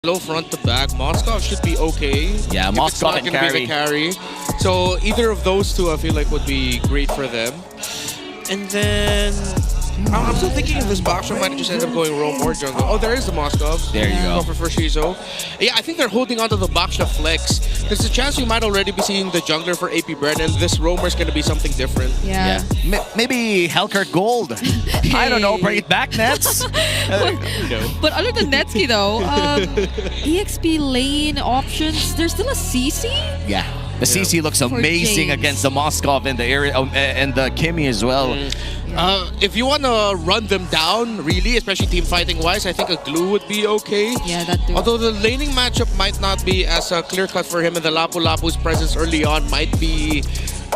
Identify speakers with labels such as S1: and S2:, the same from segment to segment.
S1: Low front to back. Moskov should be okay.
S2: Yeah,
S1: if
S2: Moskov
S1: it's not
S2: and
S1: gonna be the carry. So either of those two I feel like would be great for them. And then I'm still thinking if this boxer might just end up going roam or jungle. Oh, there is the Moskov.
S2: There you go.
S1: For Shizo. Yeah, I think they're holding on to the Baksha flex. There's a chance we might already be seeing the jungler for AP Bren, and this roamer is going to be something different.
S3: Yeah.
S2: Maybe Hellcurt Gold. I don't know, bring it back, Nets.
S3: But other than Netsky though, EXP lane options, there's still a CC?
S2: Yeah. The CC looks amazing
S3: James.
S2: against the Moskov in the area and the Kimmy as well.
S1: If you want to run them down, really, especially team fighting wise, I think a glue would be okay.
S3: Yeah, that too.
S1: Although the laning matchup might not be as clear cut for him, and the Lapu Lapu's presence early on might be,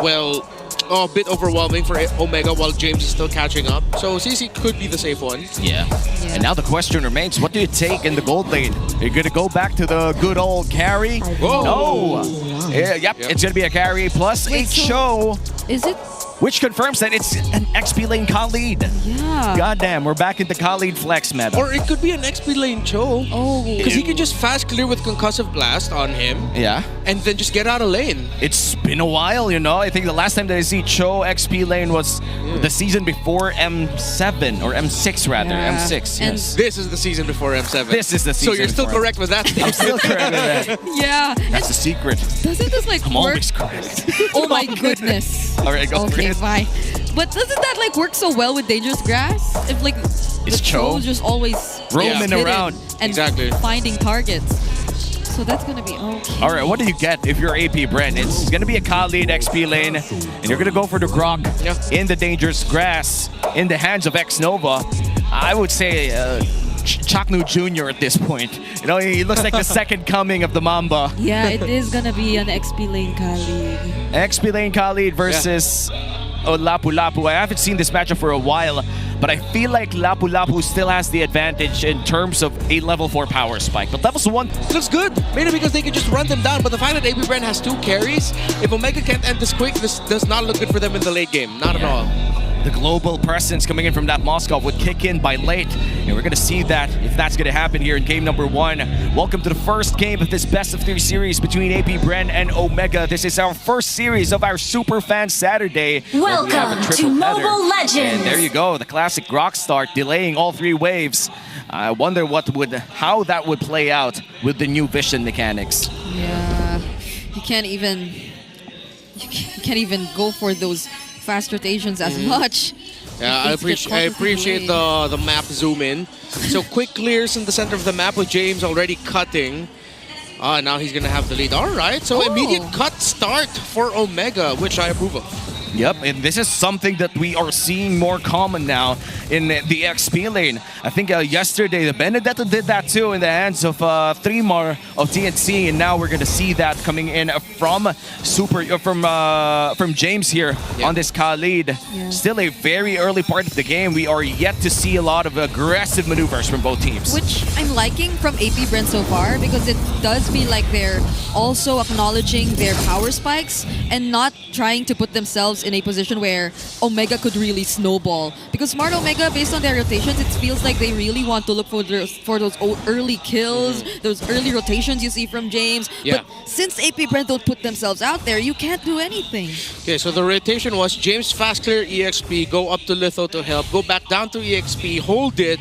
S1: well, a bit overwhelming for Omega while James is still catching up. So CC could be the safe one.
S2: Yeah. And now the question remains, what do you take in the gold lane? Are you going to go back to the good old carry?
S1: Whoa.
S2: No. Yep, it's going to be a carry plus
S3: Wait,
S2: a show.
S3: Is it?
S2: Which confirms that it's an XP lane Khalid.
S3: Yeah.
S2: Goddamn, we're back into Khalid flex meta.
S1: Or it could be an XP lane Cho.
S3: Oh.
S1: Because he can just fast clear with Concussive Blast on him.
S2: Yeah.
S1: And then just get out of lane.
S2: It's been a while, you know. I think the last time that I see Cho XP lane was the season before M7 or M6 rather.
S3: Yeah.
S2: M6.
S3: And
S2: Yes.
S1: This is the season before M7.
S2: This is the season.
S1: So you're still
S2: before.
S1: correct with that.
S2: I'm still correct with that.
S3: Yeah.
S2: That's the secret.
S3: Doesn't this like
S2: I'm
S3: work?
S2: always correct.
S3: Oh my goodness.
S2: All right, go for
S3: Okay,
S2: it.
S3: bye. But doesn't that like work so well with Dangerous Grass? If like
S2: It's
S3: the
S2: Cho.
S3: Cho's just always
S2: Roaming
S3: hidden
S2: around.
S3: and
S1: Exactly.
S3: finding targets. So that's gonna be okay.
S2: All right, what do you get if you're AP Bren? It's going to be a Khalid XP lane, and you're going to go for the Grok in the Dangerous Grass, in the hands of X-Nova. I would say Chaknu Jr. at this point. You know, he looks like the second coming of the Mamba.
S3: Yeah, it is gonna be an XP lane Khalid.
S2: XP lane Khalid versus Lapu Lapu. I haven't seen this matchup for a while, but I feel like Lapu Lapu still has the advantage in terms of a level 4 power spike. But level 1...
S1: Looks good, mainly because they can just run them down. But the fact that AP Bren has 2 carries, if Omega can't end this quick, this does not look good for them in the late game. Not at all.
S2: The global presence coming in from that Moskov would kick in by late. And we're going to see that if that's going to happen here in game number 1. Welcome to the first game of this best of 3 series between AP Bren and Omega. This is our first series of our Super Fan Saturday.
S4: Welcome to Mobile Legends.
S2: And there you go, the classic Grok start, delaying all 3 waves. I wonder how that would play out with the new vision mechanics.
S3: Yeah, you can't even go for those fast rotations as much.
S1: Yeah, I appreciate the map zoom in. So quick clears in the center of the map with James already cutting. Now he's gonna have the lead. All right, so immediate cut start for Omega, which I approve of.
S2: Yep, and this is something that we are seeing more common now in the XP lane. I think yesterday the Benedetta did that too in the hands of Thremar of TNC, and now we're gonna see that coming in from James here on this Khalid.
S3: Yeah.
S2: Still a very early part of the game. We are yet to see a lot of aggressive maneuvers from both teams.
S3: Which I'm liking from AP Bren so far, because it does feel like they're also acknowledging their power spikes and not trying to put themselves in a position where Omega could really snowball. Because Smart Omega, based on their rotations, it feels like they really want to look for those early kills, those early rotations you see from James.
S1: Yeah.
S3: But since AP Bren don't put themselves out there, you can't do anything.
S1: Okay, so the rotation was James fast clear EXP, go up to Litho to help, go back down to EXP, hold it,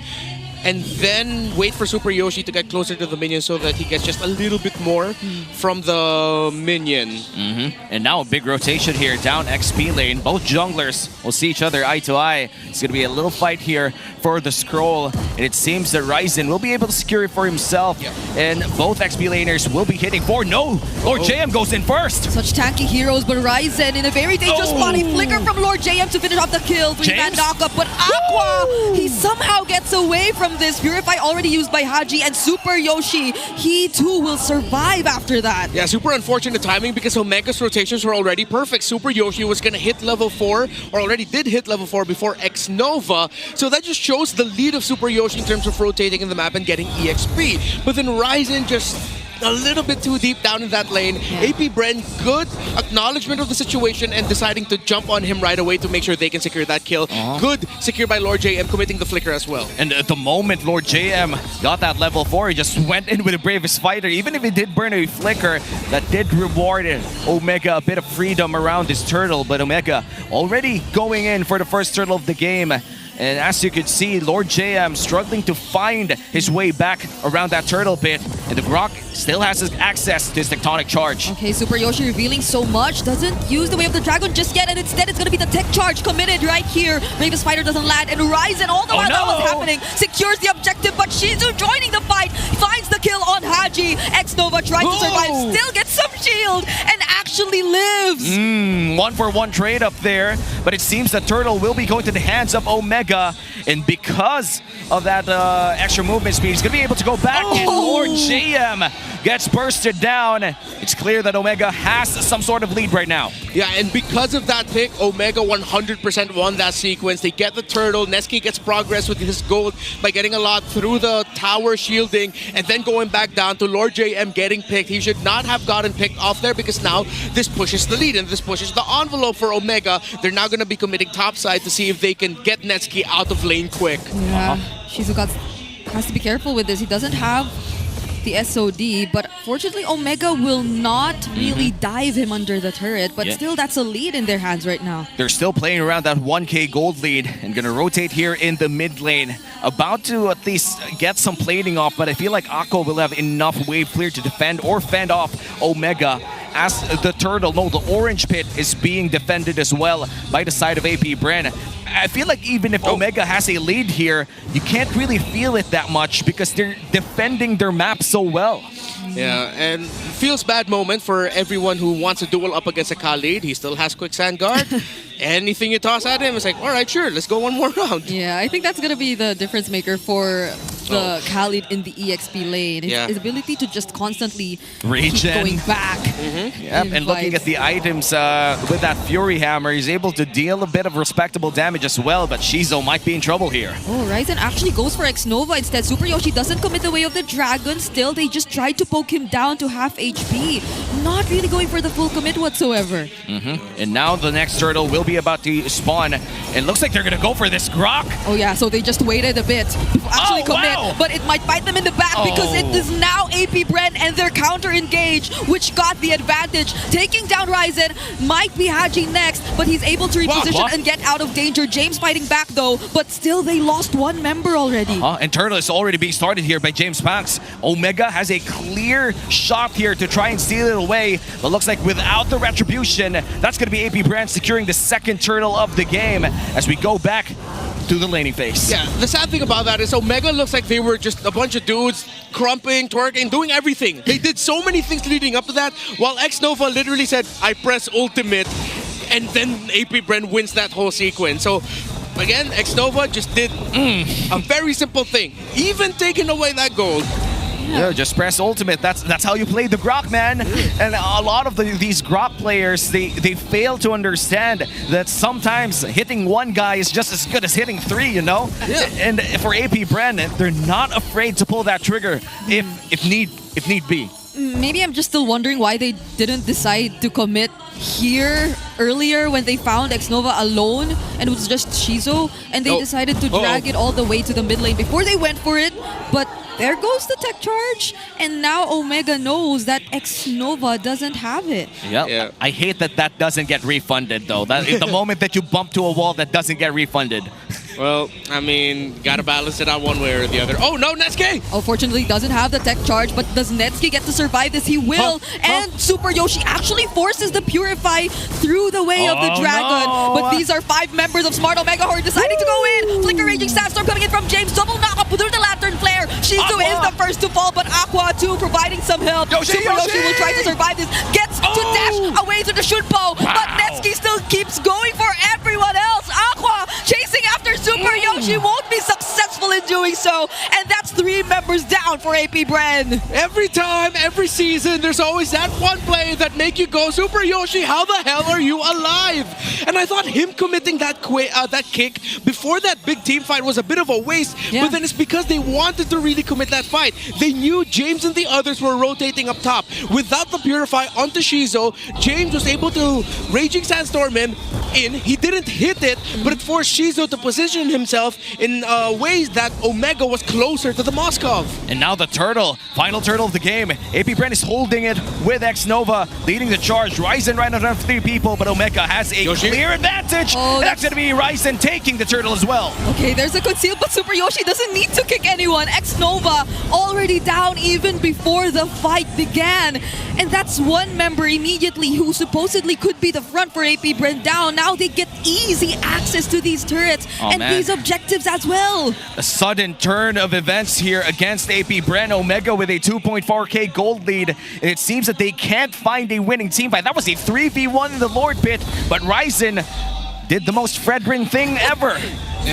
S1: and then wait for Super Yoshi to get closer to the minion so that he gets just a little bit more from the minion.
S2: And now a big rotation here down XP lane. Both junglers will see each other eye to eye. It's going to be a little fight here for the scroll. And it seems that Ryzen will be able to secure it for himself.
S1: Yep.
S2: And both XP laners will be hitting for... No! Lord JM goes in first!
S3: Such tanky heroes, but Ryzen in a very dangerous spot. He flicker from Lord JM to finish off the kill. 3-man knockup, but Aqua, he somehow gets away from this. Purify already used by Haji, and Super Yoshi, he too will survive after that.
S1: Yeah, super unfortunate timing because Omega's rotations were already perfect. Super Yoshi was going to hit level 4, or already did hit level 4 before X-Nova. So that just shows the lead of Super Yoshi in terms of rotating in the map and getting EXP. But then Ryzen just a little bit too deep down in that lane. AP Bren, good acknowledgement of the situation and deciding to jump on him right away to make sure they can secure that kill. Good secure by Lord JM, committing the flicker as well.
S2: And at the moment Lord JM got that level 4, he just went in with the bravest fighter. Even if he did burn a flicker, that did reward Omega a bit of freedom around his turtle. But Omega already going in for the first turtle of the game. And as you can see, Lord JM struggling to find his way back around that turtle pit. And the Grok still has his access to his tectonic charge.
S3: Okay, Super Yoshi revealing so much. Doesn't use the Way of the Dragon just yet. And instead, it's going to be the tech charge committed right here. Bravest fighter doesn't land. And Ryzen, all the while that was happening, secures the objective. But Shizu joining the fight. Finds the kill on Haji. X-Nova tries to survive. Still gets some shield. And actually lives.
S2: 1-for-1 trade up there. But it seems the turtle will be going to the hands of Omega. And because of that extra movement speed, he's going to be able to go back. And Lord JM gets bursted down. It's clear that Omega has some sort of lead right now.
S1: Yeah, and because of that pick, Omega 100% won that sequence. They get the turtle. Neski gets progress with his gold by getting a lot through the tower shielding and then going back down to Lord JM getting picked. He should not have gotten picked off there because now this pushes the lead and this pushes the envelope for Omega. They're now going to be committing topside to see if they can get Neski out of lane quick.
S3: Yeah, Shizu has to be careful with this. He doesn't have the SOD, but fortunately Omega will not really dive him under the turret, but still that's a lead in their hands right now.
S2: They're still playing around that 1k gold lead and gonna rotate here in the mid lane. About to at least get some plating off, but I feel like Akko will have enough wave clear to defend or fend off Omega as the turtle, no, the orange pit is being defended as well by the side of AP Bren. I feel like even if Omega has a lead here, you can't really feel it that much because they're defending their map so well.
S1: Yeah, and feels bad moment for everyone who wants to duel up against a Khalid. He still has quicksand guard. Anything you toss at him, it's like, all right, sure, let's go one more round.
S3: Yeah, I think that's going to be the difference maker for the Khalid in the EXP lane. His ability to just constantly keep going back.
S2: Yep, and looking at the items with that Fury Hammer, he's able to deal a bit of respectable damage as well, but Shizo might be in trouble here.
S3: Oh, Ryzen actually goes for X-Nova instead. Super Yoshi doesn't commit the Way of the Dragon. Still, they just tried to poke him down to half HP. Not really going for the full commit whatsoever.
S2: And now the next turtle will be about to spawn. It looks like they're going to go for this Grok.
S3: Oh yeah, so they just waited a bit to actually commit. But it might bite them in the back because it is now AP Bren and their counter engage, which got the advantage. Taking down Ryzen, might be Haji next, but he's able to reposition and get out of danger. James fighting back though, but still they lost one member already.
S2: And turtle is already being started here by James Panks. Omega has a clear shot here to try and steal it away, but looks like without the retribution, that's going to be AP Bren securing the second turtle of the game as we go back to the laning phase.
S1: Yeah, the sad thing about that is Omega looks like they were just a bunch of dudes crumping, twerking, doing everything. They did so many things leading up to that, while X-Nova literally said, I press ultimate, and then AP Bren wins that whole sequence. So again, X-Nova just did a very simple thing, even taking away that gold.
S2: Yeah, just press ultimate. That's how you play the Grok, man. And a lot of these Grok players, they fail to understand that sometimes hitting one guy is just as good as hitting three, you know? And for AP Bren, they're not afraid to pull that trigger if need be.
S3: Maybe I'm just still wondering why they didn't decide to commit here earlier when they found X-Nova alone and it was just Shizo, and they decided to drag it all the way to the mid lane before they went for it. But there goes the tech charge, and now Omega knows that X-Nova doesn't have it.
S2: Yeah. I hate that doesn't get refunded though. That is the moment that you bump to a wall that doesn't get refunded.
S1: Well, I mean, gotta balance it out one way or the other. Oh no, Netsuke!
S3: Oh, fortunately doesn't have the tech charge, but does Netsuke get to survive this? He will, and Super Yoshi actually forces the Purify through the Way of the Dragon.
S2: No.
S3: But these are 5 members of Smart Omega who are deciding to go in. Flicker Raging Sandstorm coming in from James, double knock up through the Lantern Flare. Shizu is the first to fall, but Aqua too providing some help. Super Yoshi will try to survive this, gets to dash away to the Shunpo, but Netsuke still keeps going for everyone else. Aqua chasing after Super Yoshi. Yoshi won't be successful in doing so. And that's 3 members down for AP Bren.
S1: Every time, every season, there's always that one play that make you go, Super Yoshi, how the hell are you alive? And I thought him committing that kick before that big team fight was a bit of a waste, but then it's because they wanted to really commit that fight. They knew James and the others were rotating up top. Without the Purify onto Shizo, James was able to Raging Sandstorm him in. He didn't hit it, but it forced Shizo to position himself in ways that Omega was closer to the Moskov.
S2: And now the turtle, final turtle of the game. AP Bren is holding it with X-Nova, leading the charge. Ryzen right around 3 people, but Omega has a clear advantage.
S3: Oh,
S2: that's going to be Ryzen taking the turtle as well.
S3: Okay, there's a conceal, but Super Yoshi doesn't need to kick anyone. X-Nova already down even before the fight began. And that's one member immediately who supposedly could be the front for AP Bren down. Now they get easy access to these turrets and these objectives as well.
S2: A sudden turn of events here against AP Bren. Omega with a 2.4k gold lead. And it seems that they can't find a winning team fight. That was a 3v1 in the Lord Pit, but Ryzen did the most Fredrin thing ever.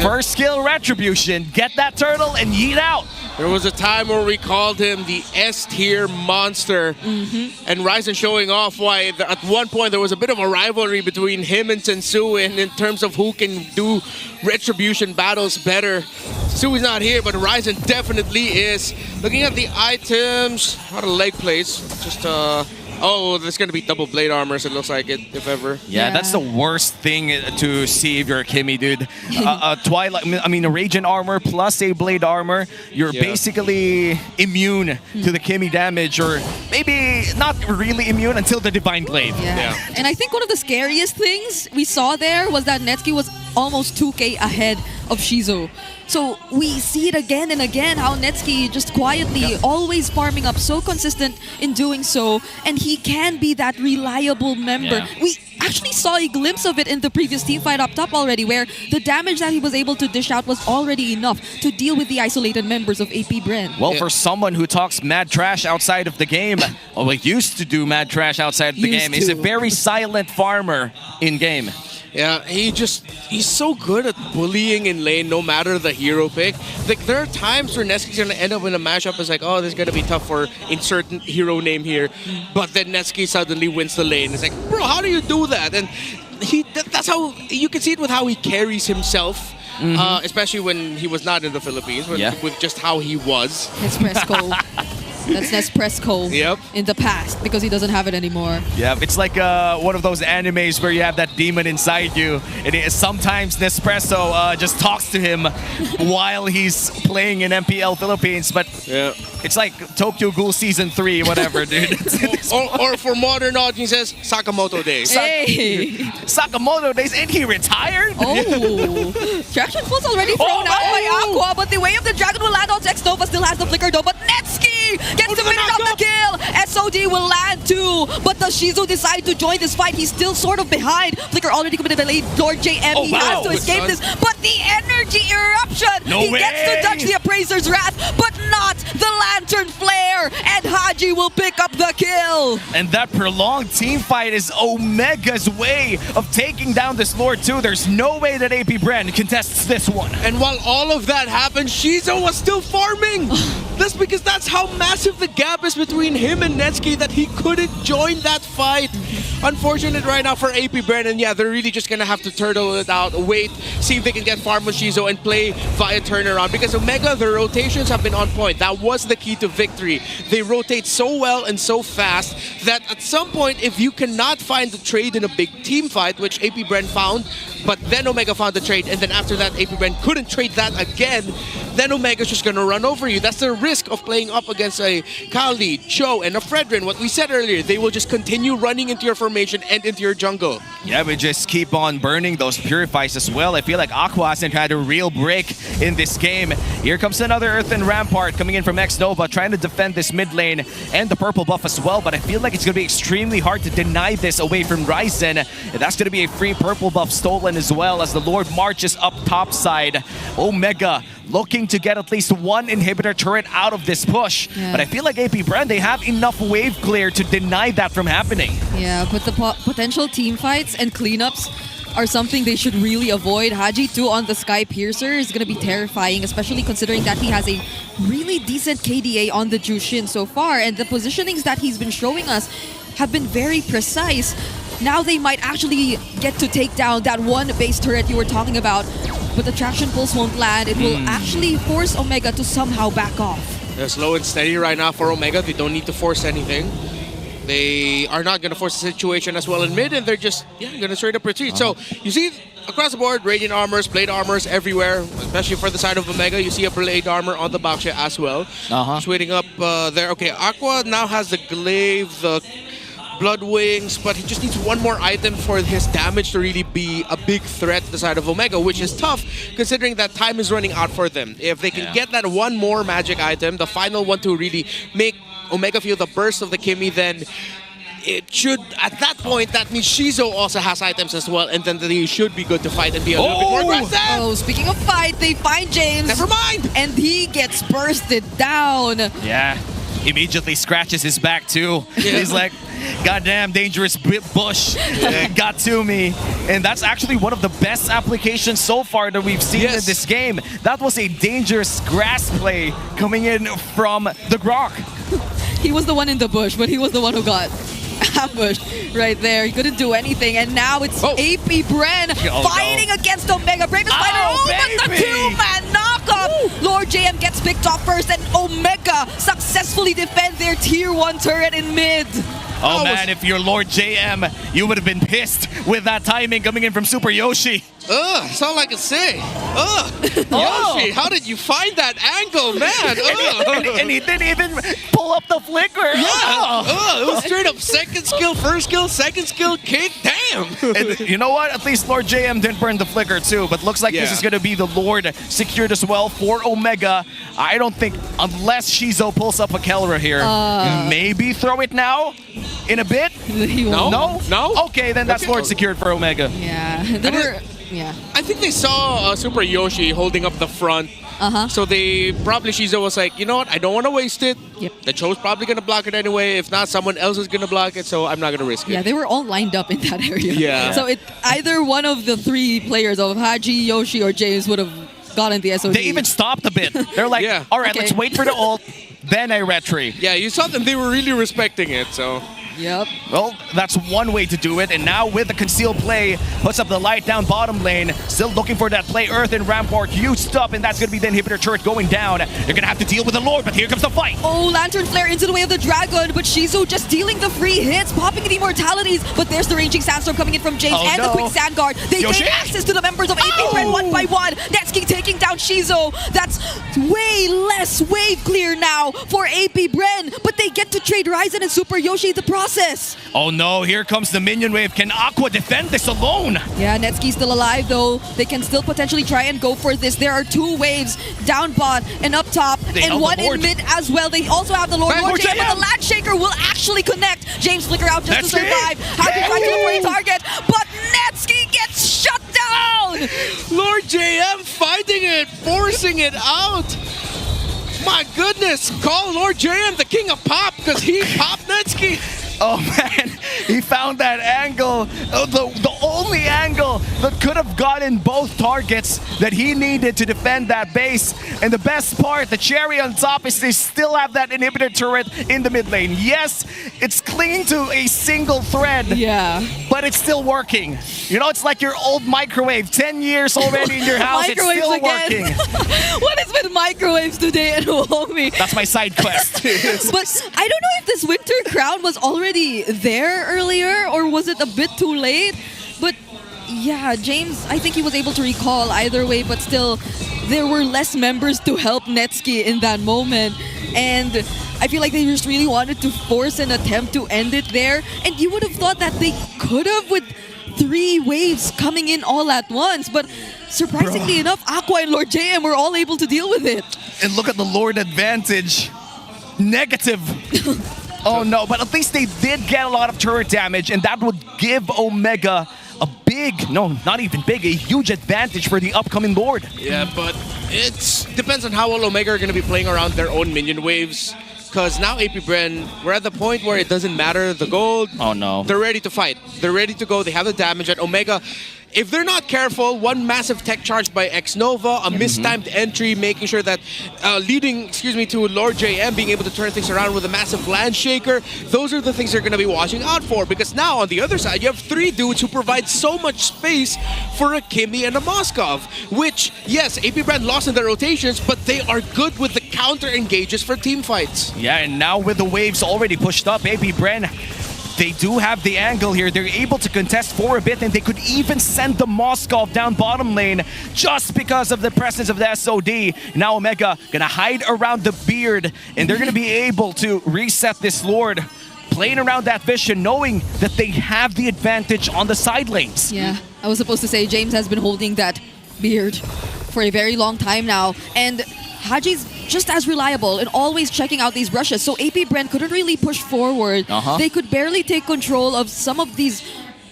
S2: First skill Retribution, get that turtle and yeet out.
S1: There was a time where we called him the S-tier monster, and Ryzen showing off why at one point there was a bit of a rivalry between him and Sensu in terms of who can do Retribution battles better. Sensu's not here, but Ryzen definitely is. Looking at the items, a lot of leg plates, just oh, there's going to be double blade armors, it looks like it, if ever.
S2: Yeah, that's the worst thing to see if you're a Kimmy, dude. Twilight, I mean, a Radiant armor plus a blade armor, you're basically immune to the Kimmy damage, or maybe not really immune until the Divine Glaive.
S3: And I think one of the scariest things we saw there was that Netsuki was almost 2k ahead of Shizo. So we see it again and again, how Netsuki just quietly always farming up, so consistent in doing so, and he can be that reliable member. We actually saw a glimpse of it in the previous team fight up top already, where the damage that he was able to dish out was already enough to deal with the isolated members of AP Bren.
S2: Well, for someone who talks mad trash outside of the game, or used to do mad trash outside of the game, he's a very silent farmer in game.
S1: Yeah, he's so good at bullying in lane no matter the hero pick. Like, there are times where Netsuki's gonna end up in a mashup, it's like, oh, this is gonna be tough for insert hero name here. But then Netsuki suddenly wins the lane. It's like, bro, how do you do that? And that's how, you can see it with how he carries himself. Especially when he was not in the Philippines, with just how he was.
S3: Nespresso. That's Nespresso in the past, because he doesn't have it anymore.
S2: Yeah, it's like one of those animes where you have that demon inside you, and sometimes Nespresso just talks to him while he's playing in MPL Philippines, but it's like Tokyo Ghoul Season 3, whatever, dude.
S1: or for modern audiences, Sakamoto Days.
S3: Hey!
S2: Sakamoto Days, and he retired?
S3: Oh! Traction Pulse already thrown out by Aqua, but the Way of the Dragon will land on X-Nova, still has the flicker though, but Netsuki gets the finish of the kill! SOD will land too, but does Shizu decide to join this fight? He's still sort of behind. Flicker already committed the late Lord JM, he has to escape this, but the energy eruption! He gets to dodge the Appraiser's wrath, but not the Lantern Flare, and Haji will pick up the kill!
S2: And that prolonged team fight is Omega's way of taking down this Lord too. There's no way that AP Bren contests this one.
S1: And while all of that happened, Shizo was still farming! That's because that's how massive the gap is between him and Netsuki that he couldn't join that fight. Unfortunate right now for AP Bren, and yeah, they're really just gonna have to turtle it out, wait, see if they can get farm with Shizo and play via turnaround, because Omega, their rotations have been on point. That was the key to victory. They rotate so well and so fast that at some point, if you cannot find the trade in a big team fight, which AP Bren found, but then Omega found the trade, and then after that, AP Bren couldn't trade that again, then Omega's just gonna run over you. That's the risk of playing up against a Kali, Cho, and a Fredrin. What we said earlier, they will just continue running into your formation and into your jungle.
S2: Yeah, we just keep on burning those Purifies as well. I feel like Aqua hasn't had a real break in this game. Here comes another Earthen Rampart coming in from X-Nova, trying to defend this mid lane and the purple buff as well, but I feel like it's going to be extremely hard to deny this away from Ryzen. And that's going to be a free purple buff stolen as well as the Lord marches up top side. Omega looking to get at least one inhibitor turret out of this push. But I feel like AP Bren, they have enough wave clear to deny that from happening.
S3: Yeah, but the potential team fights and cleanups are something they should really avoid. Haji 2 on the Sky Piercer is going to be terrifying, especially considering that he has a really decent KDA on the Jushin so far, and the positionings that he's been showing us have been very precise. Now they might actually get to take down that one base turret you were talking about, but the traction pulse won't land. It will actually force Omega to somehow back off.
S1: They're slow and steady right now for Omega. They don't need to force anything. They are not going to force the situation as well in mid, and they're just going to straight up retreat. So you see across the board, Radiant Armors, Blade Armors everywhere, especially for the side of Omega. You see a Blade Armor on the Baksha as well. Just waiting up there. Okay, Aqua now has the Glaive, the Blood Wings, but he just needs one more item for his damage to really be a big threat to the side of Omega, which is tough considering that time is running out for them. If they can get that one more magic item, the final one to really make Omega feel the burst of the Kimi, then it should, at that point, that means Shizo also has items as well, and then they should be good to fight and be a little bit more aggressive.
S3: Oh, speaking of fight, they find James.
S1: Never mind!
S3: And he gets bursted down.
S2: Yeah. Immediately scratches his back too. He's like, goddamn dangerous bush got to me. And that's actually one of the best applications so far that we've seen in this game. That was a dangerous grass play coming in from the Grok.
S3: He was the one in the bush, but he was the one who got ambushed right there. He couldn't do anything, and now it's AP Bren fighting against Omega. Bravest fighter, but the two-man knockoff. Lord JM gets picked off first, and Omega successfully defend their tier 1 turret in mid.
S2: Oh man, if you're Lord JM, you would have been pissed with that timing coming in from Super Yoshi.
S1: That's all I can say. Yoshi, how did you find that angle, man?
S2: And he didn't even pull up the flicker.
S1: It was straight up second skill, first skill, second skill, kick. Damn.
S2: And you know what? At least Lord JM didn't burn the flicker too, but looks like this is going to be the Lord secured as well for Omega. I don't think, unless Shizo pulls up a Kelra here, maybe throw it now in a bit? No? Okay, then that's Lord secured for Omega.
S3: Yeah.
S1: I think they saw Super Yoshi holding up the front. So they probably, Shizo was like, you know what, I don't want to waste it. The Cho's probably going to block it anyway. If not, someone else is going to block it, so I'm not going to risk it.
S3: Yeah, they were all lined up in that area. So either one of the three players of Haji, Yoshi, or James would have gotten the SOD.
S2: They even stopped a bit. They're like, all right, let's wait for the ult, then I retreat.
S1: Yeah, you saw them. They were really respecting it, so...
S2: Well, that's one way to do it, and now with the concealed play, puts up the light down bottom lane, still looking for that play. Earth and Rampart used up, and that's going to be the inhibitor turret going down. You're going to have to deal with the Lord, but here comes the fight.
S3: Oh, Lantern Flare into the way of the Dragon, but Shizu just dealing the free hits, popping the immortalities, but there's the raging sandstorm coming in from James and the quick sand guard. They gain access to the members of AP Bren one by one. Netsuki taking down Shizu. That's way less wave clear now for AP Bren, but they get to trade Ryzen and Super Yoshi the process.
S2: Oh no, here comes the minion wave. Can Aqua defend this alone?
S3: Yeah, Netsuki's still alive though. They can still potentially try and go for this. There are two waves, down bot and up top, and one in mid as well. They also have the Lord JM, but the Land Shaker will actually connect. James flicker out just to survive. How to try to look for a target, but Netsuki gets shut down!
S1: Lord JM fighting it, forcing it out. My goodness, call Lord JM the king of pop because he popped Netsuki.
S2: Oh man, he found that angle, the only angle that could have gotten both targets that he needed to defend that base. And the best part, the cherry on top, is they still have that inhibitor turret in the mid lane. Yes, it's clinging to a single thread, but it's still working. You know, it's like your old microwave, 10 years already in your house, it's still working.
S3: What is with microwaves today at home?
S2: That's my side quest.
S3: But I don't know if this Winter Crown was already there earlier, or was it a bit too late? But yeah, James, I think he was able to recall either way, but still, there were less members to help Netsuki in that moment. And I feel like they just really wanted to force an attempt to end it there. And you would have thought that they could have with 3 waves coming in all at once. But surprisingly enough, Aqua and Lord JM were all able to deal with it.
S2: And look at the Lord advantage. Negative. Oh no, but at least they did get a lot of turret damage, and that would give Omega a big, no, not even big, a huge advantage for the upcoming Lord.
S1: Yeah, but it depends on how well Omega are going to be playing around their own minion waves. Because now AP Bren, we're at the point where it doesn't matter the gold.
S2: Oh no.
S1: They're ready to fight. They're ready to go. They have the damage. And Omega, if they're not careful, one massive tech charge by X-Nova, a mistimed entry, making sure that leading to Lord JM being able to turn things around with a massive land shaker, those are the things they're going to be watching out for. Because now on the other side, you have 3 dudes who provide so much space for a Kimmy and a Moskov, which, yes, AP Brand lost in their rotations, but they are good with the counter engages for team fights.
S2: Yeah, and now with the waves already pushed up, AP Bren, they do have the angle here. They're able to contest for a bit, and they could even send the Moskov down bottom lane just because of the presence of the SOD. Now Omega gonna hide around the beard, and they're gonna be able to reset this Lord, playing around that vision, knowing that they have the advantage on the side lanes.
S3: Yeah, I was supposed to say James has been holding that beard for a very long time now, and Haji's just as reliable and always checking out these brushes. So AP Brent couldn't really push forward. They could barely take control of some of these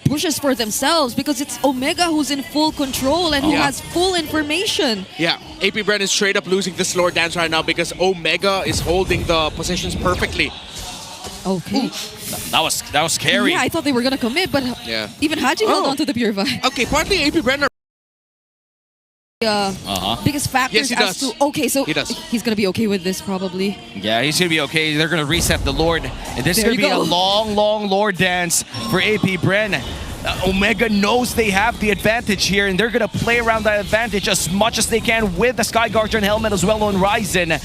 S3: pushes for themselves because it's Omega who's in full control and who has full information.
S1: Yeah, AP Brent is straight up losing this Lord Dance right now because Omega is holding the positions perfectly.
S3: Okay.
S2: That was scary.
S3: Yeah, I thought they were gonna commit, but even Haji held on to the Pure Vibe.
S1: Okay, partly AP Brent are
S3: biggest factors
S1: Yes, he does.
S3: okay, so
S1: He does.
S3: he's gonna be okay with this probably.
S2: Yeah, he's gonna be okay. They're gonna reset the Lord, and this is
S3: There
S2: gonna
S3: you
S2: be a
S3: go.
S2: long Lord dance for AP Bren. Omega knows they have the advantage here, and they're gonna play around that advantage as much as they can with the Sky Guardian helmet as well on Ryzen,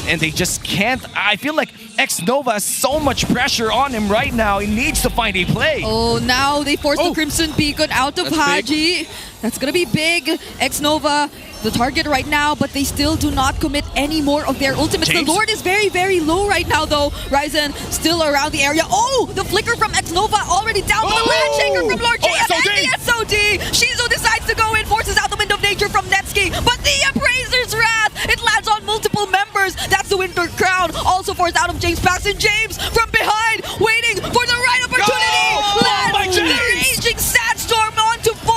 S2: and they just can't. I feel like X-Nova has so much pressure on him right now. He needs to find a play.
S3: Oh, now they forced the Crimson Beacon out of
S1: That's
S3: Haji. That's gonna be big. X-Nova, the target right now, but they still do not commit any more of their ultimates.
S2: James?
S3: The Lord is very low right now, though. Ryzen still around the area. Oh, the flicker from X-Nova already down with the land shaker from Lord JM and the SOD. Shizu decides to go in, forces out the Wind of Nature from Netsky, but the Appraiser's Wrath, it lands on multiple members. That's the Winter Crown, also forced out of James Paxton. James from behind, waiting for the right opportunity. Lands the Raging Sandstorm onto 4,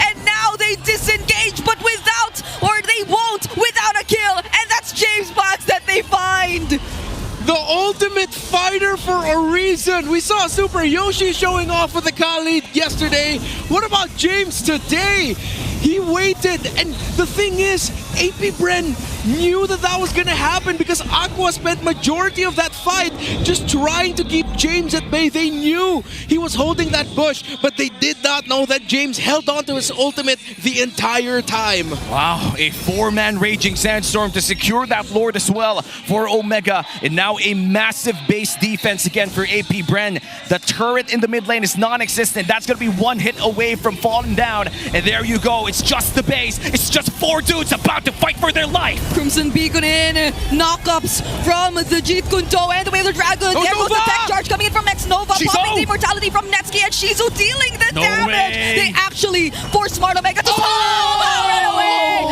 S3: and now they disengage, but without, or they won't, without a kill, and that's James Box that they find.
S1: the ultimate fighter for a reason. We saw Super Yoshi showing off with the Khalid yesterday. What about James today? He waited, and the thing is, AP Bren knew that that was going to happen because Aqua spent majority of that fight just trying to keep James at bay. They knew he was holding that bush, but they did not know that James held on to his ultimate the entire time.
S2: Wow, a 4-man Raging Sandstorm to secure that Lord as well for Omega. And now a massive base defense again for AP Bren. The turret in the mid lane is non-existent. That's going to be one hit away from falling down. And there you go. It's just the base. It's just 4 dudes about to fight for their life.
S3: Crimson Beacon in, knockups from the Jeet Kunto and the Wailer Dragon. There goes the tech charge coming in from X-Nova, popping the immortality from Netsky, and Shizu dealing the damage. They actually force Smart Omega to power away.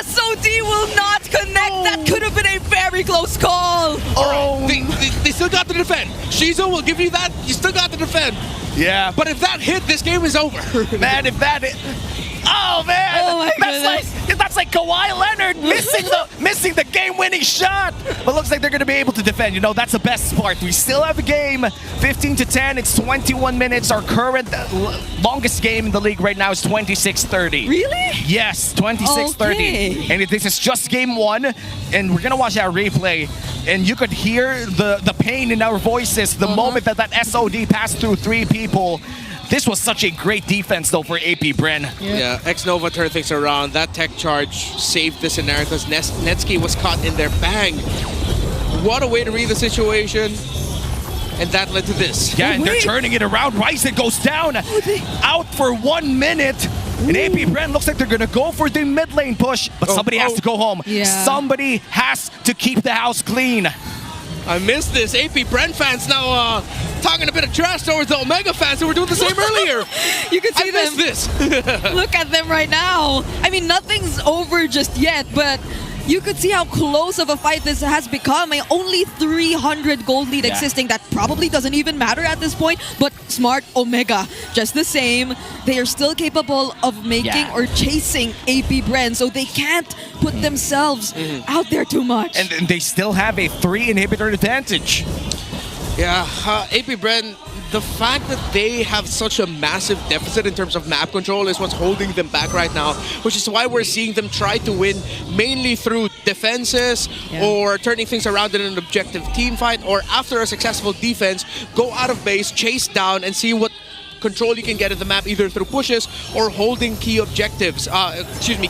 S3: SOD will not connect. That could have been a very close call.
S1: They still got to defend. Shizu will give you that. You still got to defend.
S2: Yeah.
S1: But if that hit, this game is over.
S2: Man, if that hit... Oh man,
S3: Oh my
S2: that's like Kawhi Leonard missing the game-winning shot. But looks like they're going to be able to defend. You know, that's the best part. We still have a game, 15-10. It's 21 minutes. Our current longest game in the league right now is 26-30.
S3: Really?
S2: Yes, 26-30.
S3: Okay.
S2: And this is just game 1, and we're gonna watch that replay. And you could hear the pain in our voices the moment that SOD passed through 3 people. This was such a great defense, though, for AP Bren.
S1: Yeah, X-Nova turned things around. That tech charge saved the scenario because Netsky was caught in their bang. What a way to read the situation. And that led to this.
S2: Yeah, and they're turning it around. Ryzen goes down, out for 1 minute. And AP Bren looks like they're going to go for the mid lane push, but somebody has to go home.
S3: Yeah.
S2: Somebody has to keep the house clean.
S1: I missed this. AP Brent fans now talking a bit of trash towards the Omega fans who were doing the same earlier.
S3: You can see
S1: I missed this.
S3: Look at them right now. I mean, nothing's over just yet, but you could see how close of a fight this has become. Only 300 gold lead existing. That probably doesn't even matter at this point, but Smart Omega, just the same, they are still capable of making or chasing AP Bren, so they can't put themselves out there too much.
S2: And they still have a 3 inhibitor advantage.
S1: Yeah, AP Bren, the fact that they have such a massive deficit in terms of map control is what's holding them back right now, which is why we're seeing them try to win mainly through defenses or turning things around in an objective team fight, or after a successful defense, go out of base, chase down, and see what control you can get at the map, either through pushes or holding key objectives,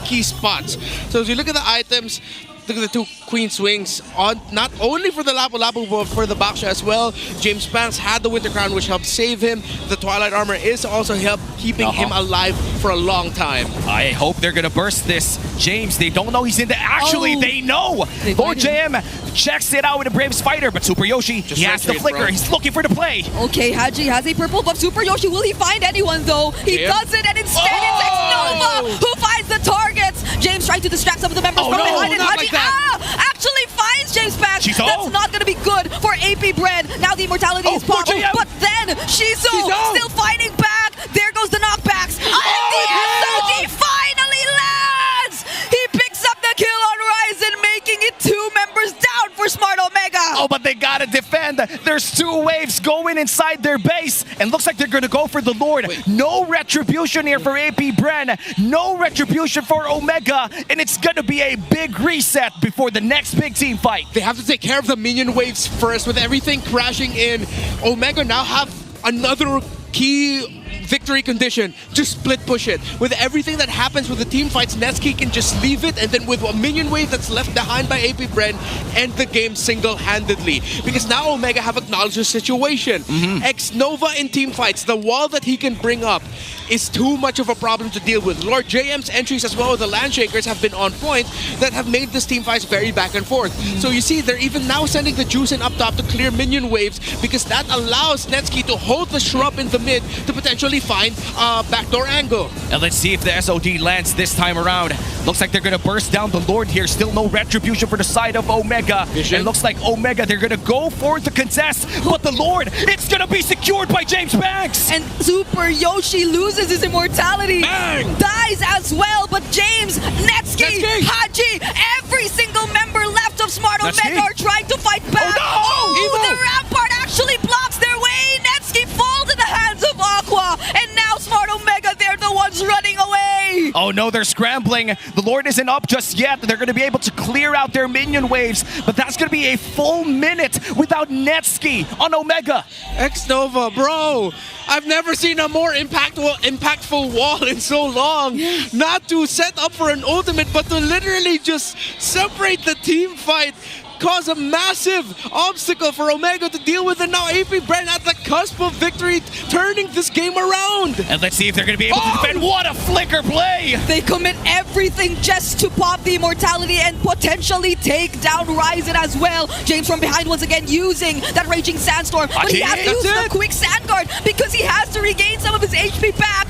S1: key spots. So as you look at the items, look at the two Queen Swings, on not only for the Lapu-Lapu but for the Baksha as well. James Banks had the Winter Crown, which helped save him. The Twilight Armor is also help keeping him alive for a long time.
S2: I hope they're gonna burst this. James, they don't know he's in the... Actually, they know! Lord JM checks it out with a Brave Spider, but Super Yoshi, he has the flicker.
S1: Bro.
S2: He's looking for the play.
S3: Okay, Haji has a purple buff. Super Yoshi, will he find anyone though? He doesn't, and instead it's Xnova who finds the targets. James trying to distract some of the members from behind, and Haji actually finds James back. That's not going to be good for AP Bren. Now the immortality is popped, but then Shizu still fighting back. There goes the knockbacks, and the SOD finally lands. He picks up the kill on Ryzen, making it 2 members down for Smart Omega.
S2: Oh, but they gotta defend. There's 2 waves going inside their base, and looks like they're gonna go for the Lord. No retribution here for AP Bren. No retribution for Omega, and it's gonna be a big reset before the next big team fight.
S1: They have to take care of the minion waves first. With everything crashing in, Omega now have another key victory condition. Just split push it. With everything that happens with the team fights, Netsuki can just leave it, and then with a minion wave that's left behind by AP Bren, end the game single-handedly. Because now Omega have acknowledged the situation. Xnova in team fights, the wall that he can bring up is too much of a problem to deal with. Lord JM's entries as well as the Landshakers have been on point that have made this team fights very back and forth. So you see, they're even now sending the Juice in up top to clear minion waves, because that allows Netsuki to hold the shrub in the mid to potentially find a backdoor angle.
S2: And let's see if the SOD lands this time around. Looks like they're gonna burst down the Lord here. Still no retribution for the side of Omega. It looks like Omega, they're gonna go for the contest, but the Lord, it's gonna be secured by James Banks.
S3: And Super Yoshi loses his immortality. Dies as well, but James, Netsuki, Haji, every single member left of Smart Omega are trying to fight back. The Rampart actually blocks their way. Netsuki falls in the hands of Aqua, and now Smart Omega, they're the ones running away.
S2: Oh no, they're scrambling. The Lord isn't up just yet. They're going to be able to clear out their minion waves, but that's going to be a full minute without Netsuki on Omega.
S1: Xnova, bro, I've never seen a more impactful wall in so long. Not to set up for an ultimate, but to literally just separate the team fight. Cause a massive obstacle for Omega to deal with, and now AP Bren at the cusp of victory, turning this game around.
S2: And let's see if they're going to be able to defend. What a flicker play!
S3: They commit everything just to pop the immortality and potentially take down Ryzen as well. James from behind once again using that Raging Sandstorm, but he has to use the quick Sand Guard because he has to regain some of his HP back.